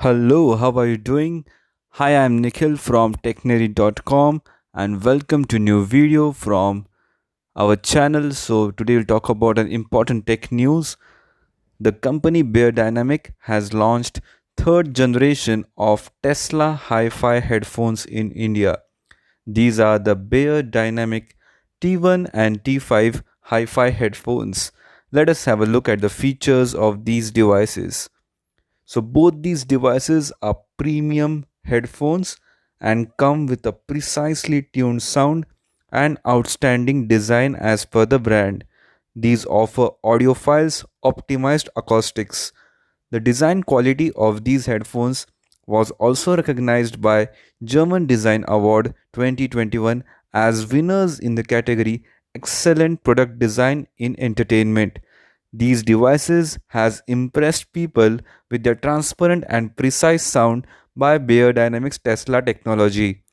Hello, how are you doing? Hi, I'm Nikhil from Technary.com and welcome to new video from our channel. So today we'll talk about an important tech news. The company beyerdynamic has launched third generation of Tesla Hi-Fi headphones in India. These are the beyerdynamic T1 and T5 Hi-Fi headphones. Let us have a look at the features of these devices. So both these devices are premium headphones and come with a precisely tuned sound and outstanding design as per the brand. These offer audiophiles optimized acoustics. The design quality of these headphones was also recognized by German Design Award 2021 as winners in the category Excellent Product Design in Entertainment. These devices has impressed people with their transparent and precise sound by Beyerdynamics Tesla technology.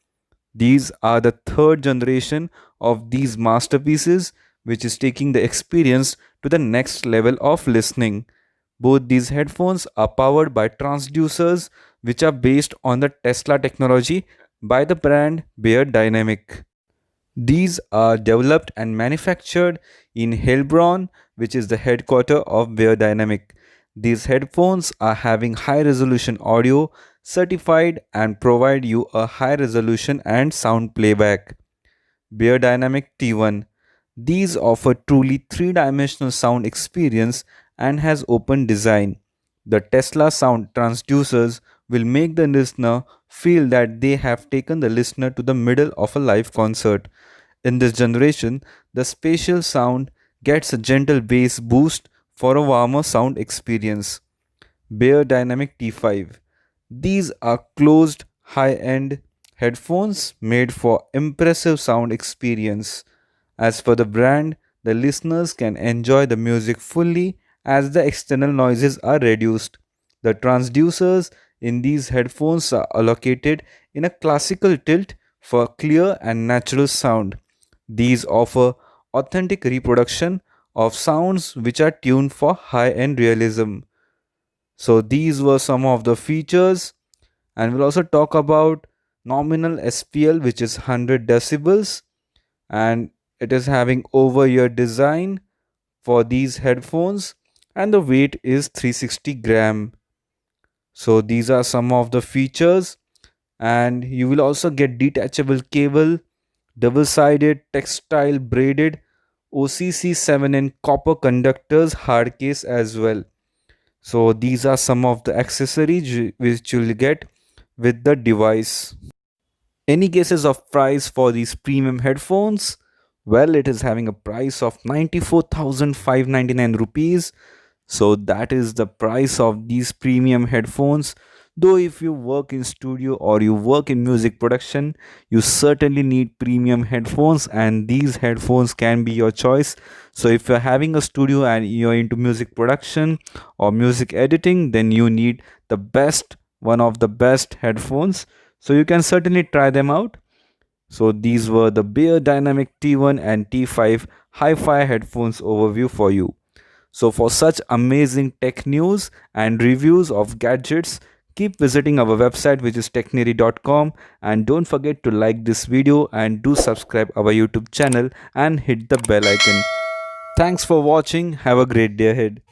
These are the third generation of these masterpieces, which is taking the experience to the next level of listening. Both these headphones are powered by transducers, which are based on the Tesla technology by the brand Beyerdynamic. These are developed and manufactured in Heilbronn, which is the headquarter of beyerdynamic. These headphones are having high resolution audio certified and provide you a high resolution and sound playback. Beyerdynamic T1. These offer truly three-dimensional sound experience and has open design. The Tesla sound transducers will make the listener feel that they have taken the listener to the middle of a live concert. In this generation, the spatial sound gets a gentle bass boost for a warmer sound experience. Beyerdynamic T5. These are closed high-end headphones made for impressive sound experience. As per the brand, the listeners can enjoy the music fully as the external noises are reduced. The transducers in these headphones are allocated in a classical tilt for clear and natural sound. These offer authentic reproduction of sounds which are tuned for high-end realism. So these were some of the features, and we'll also talk about nominal SPL, which is 100 decibels, and it is having over-ear design for these headphones, and the weight is 360 gram. So these are some of the features, and you will also get detachable cable, double-sided textile braided OCC7 and copper conductors hard case as well. So these are some of the accessories which you'll get with the device. Any guesses of price for these premium headphones? Well, it is having a price of 94,599 rupees. So that is the price of these premium headphones. Though if you work in studio or you work in music production, you certainly need premium headphones, and these headphones can be your choice. So if you're having a studio and you're into music production or music editing, then you need the best, one of the best headphones. So you can certainly try them out. So these were the Beyerdynamic T1 and T5 Hi-Fi headphones overview for you. So for such amazing tech news and reviews of gadgets, keep visiting our website, which is technary.com, and don't forget to like this video and do subscribe our YouTube channel and hit the bell icon. Thanks for watching. Have a great day ahead.